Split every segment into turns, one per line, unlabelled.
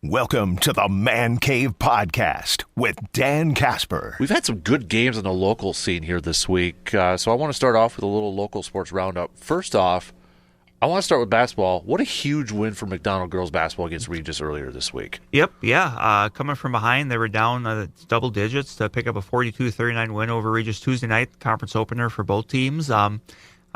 Welcome to the Man Cave Podcast with Dan Casper.
We've had some good games on the local scene here this week, so I want to start off with a little local sports roundup. First off, I want to start with basketball. What a huge win for McDonald girls basketball against Regis earlier this week.
Coming from behind, they were down double digits to pick up a 42-39 win over Regis Tuesday night, conference opener for both teams.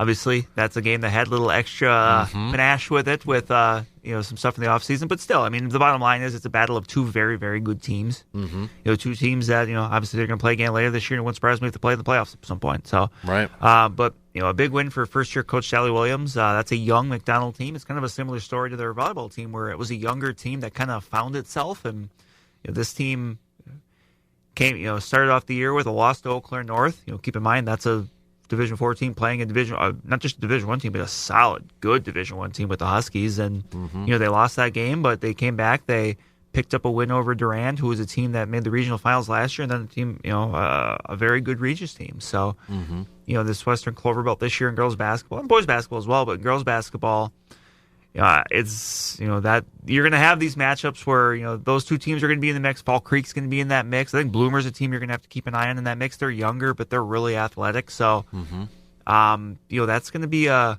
Obviously, that's a game that had a little extra panache with it, with some stuff in the offseason. But still, I mean, the bottom line is it's a battle of two very, very good teams. Two teams that, obviously they're going to play again later this year, and it wouldn't surprise me if they play in the playoffs at some point. So,
right.
But a big win for first-year coach Sally Williams. That's a young McDonald team. It's kind of a similar story to their volleyball team, where it was a younger team that kind of found itself. And this team started off the year with a loss to Eau Claire North. Keep in mind that's a Division IV team playing a not just a Division I team, but a solid, good Division I team with the Huskies. And, they lost that game, but they came back. They picked up a win over Durand, who was a team that made the regional finals last year, and then a team, a very good Regis team. So, this Western Clover Belt this year in girls basketball, and boys basketball as well, but in girls basketball, it's, that you're going to have these matchups where, those two teams are going to be in the mix. Fall Creek's going to be in that mix. I think Bloomer's a team you're going to have to keep an eye on in that mix. They're younger, but they're really athletic. So, that's going to be a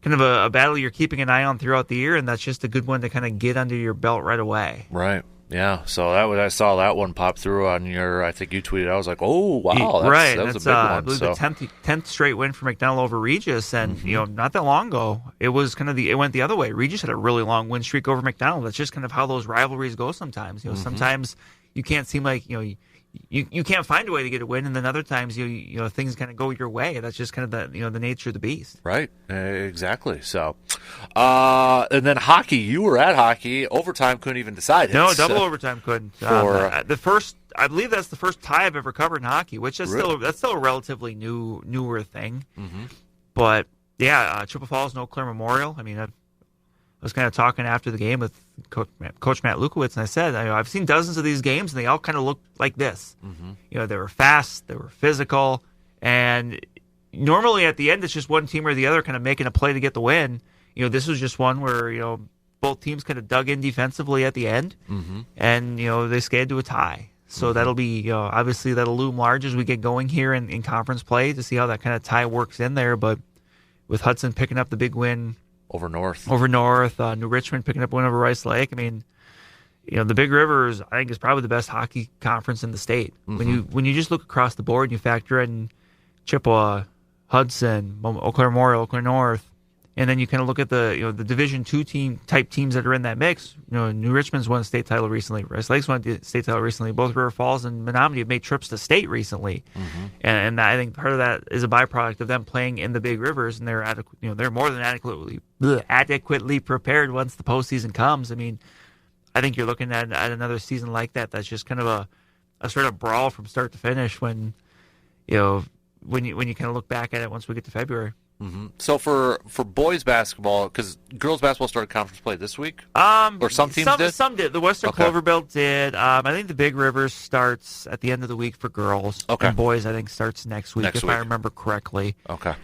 kind of a battle you're keeping an eye on throughout the year, and that's just a good one to kind of get under your belt right away.
Right. Yeah, so I saw that one pop through on your, I think you tweeted. I was like, oh, wow, that was a big one.
I believe the 10th straight win for McDonald over Regis, and, not that long ago, it was kind of it went the other way. Regis had a really long win streak over McDonald. That's just kind of how those rivalries go sometimes. Sometimes you can't seem like, you can't find a way to get a win, and then other times things kind of go your way. That's just kind of the nature of the beast.
Right, exactly. So, and then hockey. You were at hockey. Overtime couldn't even decide it.
No, double overtime couldn't. I believe that's the first tie I've ever covered in hockey, which is still a relatively newer thing. But yeah, Chippewa Falls and Eau Claire Memorial. I mean, I was kind of talking after the game with Coach Matt Lukowitz, and I said, I've seen dozens of these games, and they all kind of look like this. They were fast, they were physical, and normally at the end, it's just one team or the other kind of making a play to get the win. This was just one where, both teams kind of dug in defensively at the end, and, they skated to a tie. So that'll be, obviously that'll loom large as we get going here in conference play to see how that kind of tie works in there. But with Hudson picking up the big win
over North,
New Richmond picking up one over Rice Lake. I mean, the Big Rivers, I think, is probably the best hockey conference in the state. When you just look across the board and you factor in Chippewa, Hudson, Eau Claire Memorial, Eau Claire North, and then you kind of look at the the Division II type teams that are in that mix. New Richmond's won a state title recently. Rice Lake's won a state title recently. Both River Falls and Menominee have made trips to state recently, and I think part of that is a byproduct of them playing in the Big Rivers, and they're more than adequately prepared once the postseason comes. I mean, I think you're looking at another season like that. That's just kind of a sort of brawl from start to finish when you kind of look back at it once we get to February.
So for boys basketball, because girls basketball started conference play this week, or some teams did?
Some did. The Western Clover Belt did. I think the Big Rivers starts at the end of the week for girls. And boys, I think, starts next week, I remember correctly.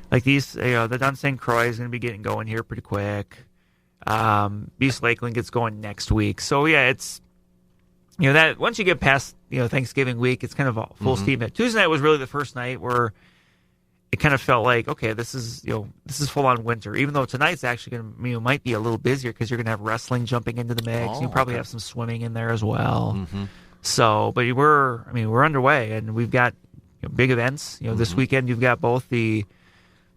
Like these, the Dun St. Croix is going to be getting going here pretty quick. East Lakeland gets going next week. So yeah, it's that once you get past Thanksgiving week, it's kind of a full steam. Tuesday night was really the first night where it kind of felt like, okay, this is full on winter. Even though tonight's actually going to might be a little busier because you're going to have wrestling jumping into the mix. You probably have some swimming in there as well. So, but we're underway, and we've got big events. This weekend you've got both the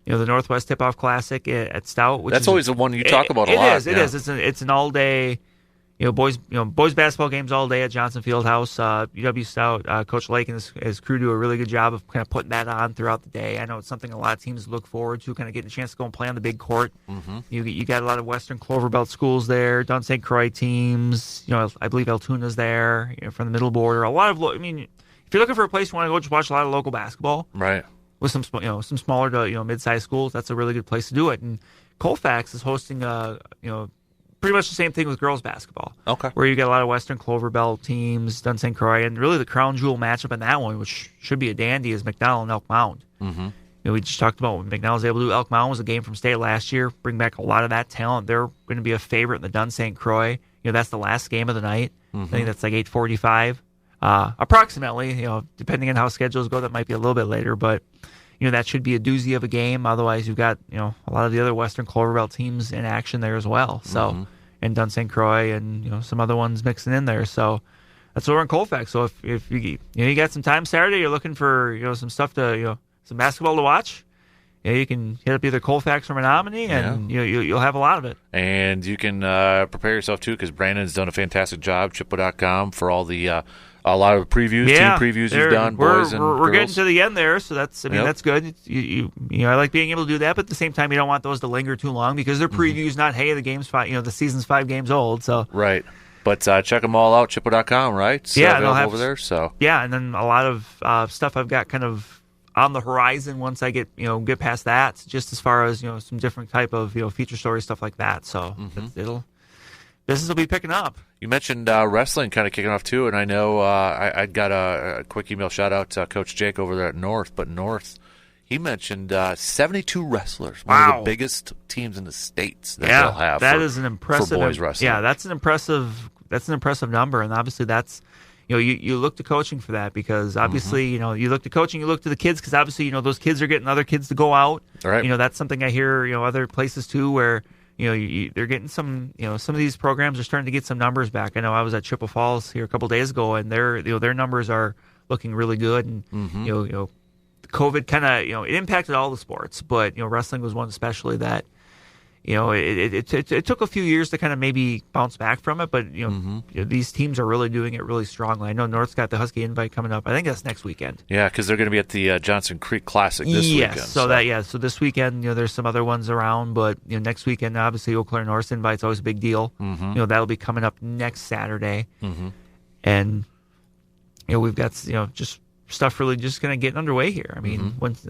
Northwest Tip-Off Classic at Stout.
That's always the one you talk about a lot.
It is. It's an all day. Boys basketball games all day at Johnson Fieldhouse. UW Stout, Coach Lake and his crew do a really good job of kind of putting that on throughout the day. I know it's something a lot of teams look forward to, kind of getting a chance to go and play on the big court. You got a lot of Western Clover Belt schools there, Dun St. Croix teams. I believe Altoona's there from the middle border. A lot of, if you're looking for a place you want to go just watch a lot of local basketball,
right?
With some smaller to mid-sized schools, that's a really good place to do it. And Colfax is hosting pretty much the same thing with girls basketball. Where you get a lot of Western Clover Belt teams, Dun St. Croix, and really the crown jewel matchup in that one, which should be a dandy, is McDonald and Elk Mound. We just talked about what McDonald's able to do. Elk Mound was a game from state last year. Bring back a lot of that talent. They're going to be a favorite in the Dun St. Croix. that's the last game of the night. I think that's like 8:45, approximately. Depending on how schedules go, that might be a little bit later, but that should be a doozy of a game. Otherwise, you've got a lot of the other Western Clover Belt teams in action there as well. So, and Dun St. Croix and some other ones mixing in there. So that's over in Colfax. So if you got some time Saturday, you're looking for some stuff to some basketball to watch. You can hit up either Colfax or Menominee, and you'll have a lot of it.
And you can prepare yourself too, because Brandon's done a fantastic job. Chippewa.com for all the a lot of previews, team previews you've done, boys and girls.
We're getting to the end there, so that's that's good. I like being able to do that, but at the same time, you don't want those to linger too long because they're previews, not the game's the season's 5 games old. So
right. But check them all out, Chippewa.com, right? So
they'll have
over there. So
and then a lot of stuff I've got kind of on the horizon once I get past that, just as far as some different type of feature story stuff like that. So business will be picking up.
You mentioned wrestling kind of kicking off too, and I know I got a quick email shout out to Coach Jake over there at North. But North, he mentioned 72 wrestlers, one of the biggest teams in the states that they'll have.
That is an impressive
for boys wrestling.
Yeah, that's an impressive number, and obviously that's. You look to coaching for that because obviously, you look to coaching, you look to the kids because obviously, those kids are getting other kids to go out.
Right.
That's something I hear, other places too where, they're getting some, some of these programs are starting to get some numbers back. I know I was at Chippewa Falls here a couple days ago and their numbers are looking really good. And, COVID kind of, it impacted all the sports, but, wrestling was one especially that, it took a few years to kind of maybe bounce back from it, but these teams are really doing it really strongly. I know North's got the Husky Invite coming up. I think that's next weekend.
Yeah, because they're going to be at the Johnson Creek Classic this weekend.
So this weekend, there's some other ones around, but next weekend, obviously, Eau Claire North's Invite's always a big deal. That'll be coming up next Saturday, and we've got just stuff really just kind of getting underway here. I mean, once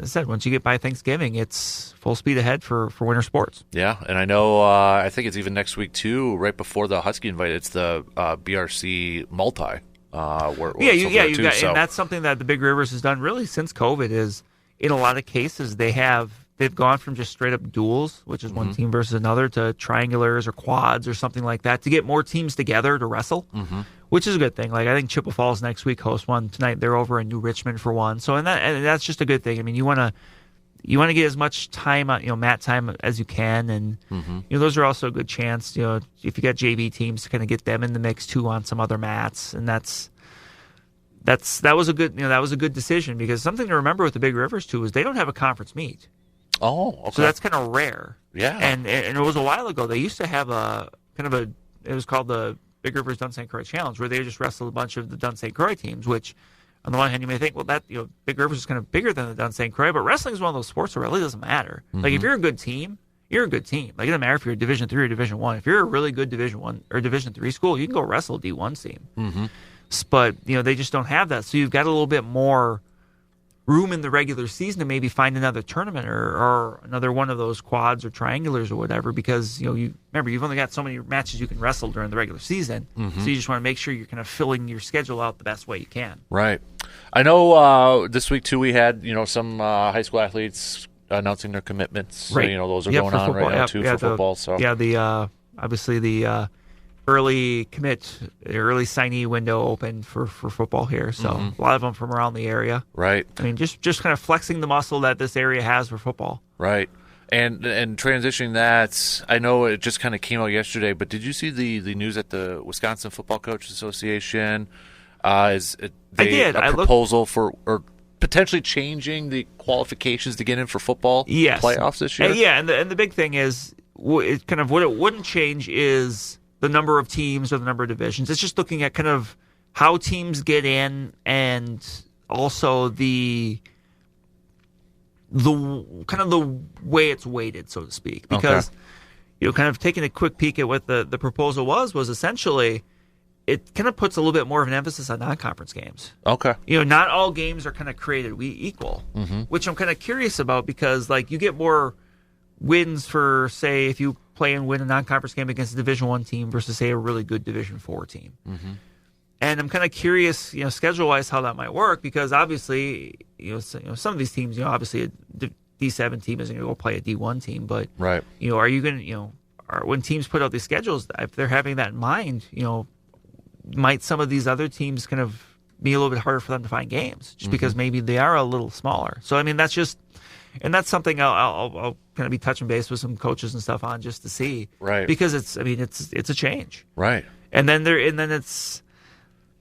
you get by Thanksgiving, it's full speed ahead for winter sports.
Yeah, and I know I think it's even next week too, right before the Husky Invite. It's the BRC Multi.
And that's something that the Big Rivers has done really since COVID. Is in a lot of cases they've gone from just straight up duels, which is one team versus another, to triangulars or quads or something like that to get more teams together to wrestle. Which is a good thing. Like I think Chippewa Falls next week hosts one tonight. They're over in New Richmond for one. So and that's just a good thing. I mean, you want to get as much time, mat time as you can, and those are also a good chance. If you got JV teams to kind of get them in the mix too on some other mats, and that was a good decision because something to remember with the Big Rivers too is they don't have a conference meet.
Oh, okay.
So that's kind of rare.
Yeah,
and it was a while ago. They used to have it was called the Big Rivers Dun St. Croix Challenge, where they just wrestled a bunch of the Dun St. Croix teams, which on the one hand you may think, well, that Big Rivers is kind of bigger than the Dun St. Croix, but wrestling is one of those sports where it really doesn't matter. Like if you're a good team, you're a good team. Like it doesn't matter if you're a Division III or Division I. If you're a really good Division I or Division III school, you can go wrestle a D1 team. But they just don't have that, so you've got a little bit more room in the regular season to maybe find another tournament or another one of those quads or triangulars or whatever, because you remember you've only got so many matches you can wrestle during the regular season, so you just want to make sure you're kind of filling your schedule out the best way you can. Right.
I know this week too we had some high school athletes announcing their commitments.
Right.
So, those are going on right now too for football. So
the obviously the early signee window open for football here. So a lot of them from around the area. Right. I mean, just kind of flexing the muscle that this area has for football.
Right. And transitioning that, I know it just kind of came out yesterday, but did you see the news at the Wisconsin Football Coaches Association? I did. A proposal for or potentially changing the qualifications to get in for football playoffs this year?
And the big thing is what it wouldn't change is the number of teams or the number of divisions. It's just looking at kind of how teams get in and also the kind of the way it's weighted, so to speak. Because kind of taking a quick peek at what the proposal was essentially it kind of puts a little bit more of an emphasis on non-conference games. Okay. Not all games are kind of created equal, which I'm kind of curious about because like you get more wins for, say, if you play and win a non-conference game against a Division I team versus, say, a really good Division IV team. And I'm kind of curious, schedule-wise, how that might work because obviously, some of these teams, obviously a D7 team isn't going to go play a D1 team, but are you going to, when teams put out these schedules, if they're having that in mind, might some of these other teams kind of be a little bit harder for them to find games just because maybe they are a little smaller. So, I mean, that's that's something I'll kind of be touching base with some coaches and stuff on just to see.
Right.
Because it's a change.
Right.
And then it's.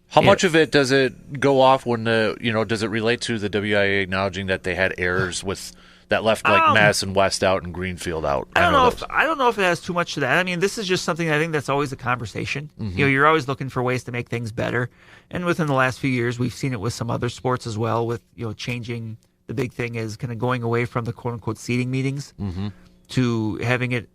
How much of it does it go off when does it relate to the WIA acknowledging that they had errors with that left Madison West out and Greenfield out?
I don't know if it has too much to that. I mean, this is just something I think that's always a conversation.
Mm-hmm.
You're always looking for ways to make things better. And within the last few years, we've seen it with some other sports as well with, changing. The big thing is kind of going away from the quote unquote seating meetings to having it,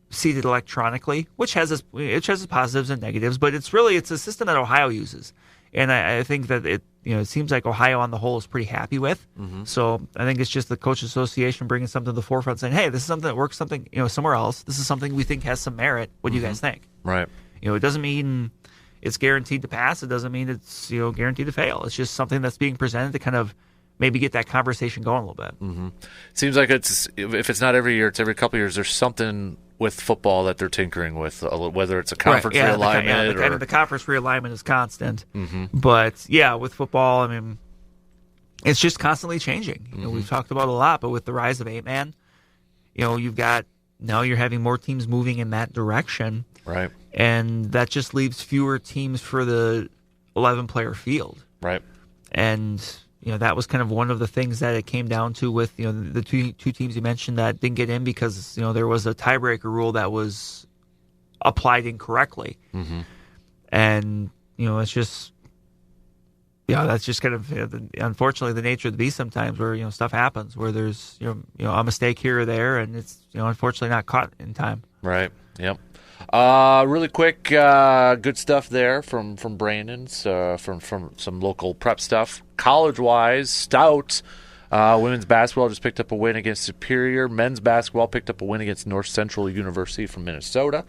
seated electronically, which has its positives and negatives, but it's a system that Ohio uses. And I think that it seems like Ohio on the whole is pretty happy with. So I think it's just the Coach Association bringing something to the forefront saying, hey, this is something that works somewhere else. This is something we think has some merit. What do you guys think?
Right.
It doesn't mean it's guaranteed to pass. It doesn't mean it's guaranteed to fail. It's just something that's being presented to kind of maybe get that conversation going a little bit.
Seems like if it's not every year, it's every couple of years. There's something with football that they're tinkering with, whether it's a conference realignment
the conference realignment is constant. But with football, I mean, it's just constantly changing. We've talked about it a lot, but with the rise of 8-man, you're having more teams moving in that direction,
right?
And that just leaves fewer teams for the 11-player field,
right?
And that was kind of one of the things that it came down to with, the two teams you mentioned that didn't get in because, there was a tiebreaker rule that was applied incorrectly. And, it's just, that's just kind of, unfortunately, the nature of the beast sometimes where, stuff happens where there's, a mistake here or there and it's, unfortunately not caught in time.
Right. Yep. Really quick, good stuff there from Brandon's, from some local prep stuff. College-wise, Stout women's basketball just picked up a win against Superior. Men's basketball picked up a win against North Central University from Minnesota.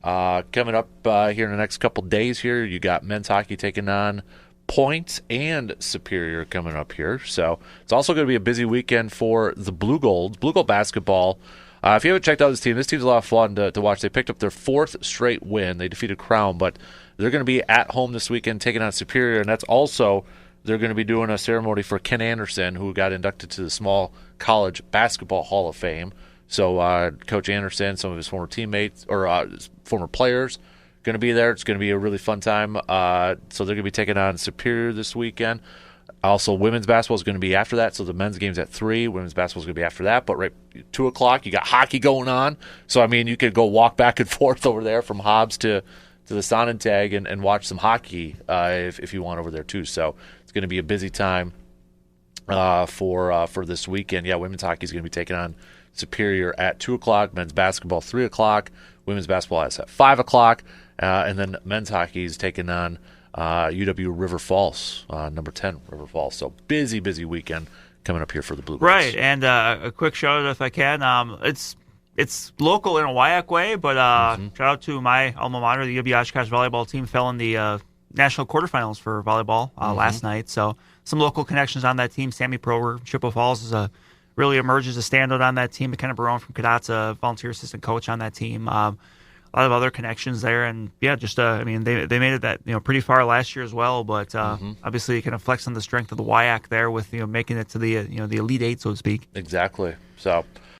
Coming up here in the next couple days here, you got men's hockey taking on Point and Superior coming up here. So it's also going to be a busy weekend for the Blue Gold basketball. If you haven't checked out this team's a lot of fun to watch. They picked up their 4th straight win. They defeated Crown, but they're going to be at home this weekend taking on Superior, and that's also they're going to be doing a ceremony for Ken Anderson, who got inducted to the Small College Basketball Hall of Fame. So Coach Anderson, some of his former teammates or former players, going to be there. It's going to be a really fun time. So they're going to be taking on Superior this weekend. Also, women's basketball is going to be after that. So the men's game's at 3. Women's basketball is going to be after that. But right 2 o'clock, you got hockey going on. So, I mean, you could go walk back and forth over there from Hobbs to the Sonnentag and watch some hockey if you want over there, too. So it's going to be a busy time for this weekend. Yeah, women's hockey is going to be taking on Superior at 2 o'clock. Men's basketball, 3 o'clock. Women's basketball is at 5 o'clock. And then men's hockey is taking on UW River Falls, number 10 River Falls. So busy weekend coming up here for the Blue Bulls. Right,
and a quick shout out if I can. It's local in a WIAC way, but shout out to my alma mater, the UW Oshkosh volleyball team fell in the national quarterfinals for volleyball last night. So some local connections on that team. Sammy Prober, Chippewa Falls really emerged as a standout on that team. McKenna Barone from Cadott's a volunteer assistant coach on that team. A lot of other connections there, and just they made it that pretty far last year as well. But obviously, kind of flex on the strength of the WIAC there with making it to the the Elite Eight, so to speak.
Exactly. So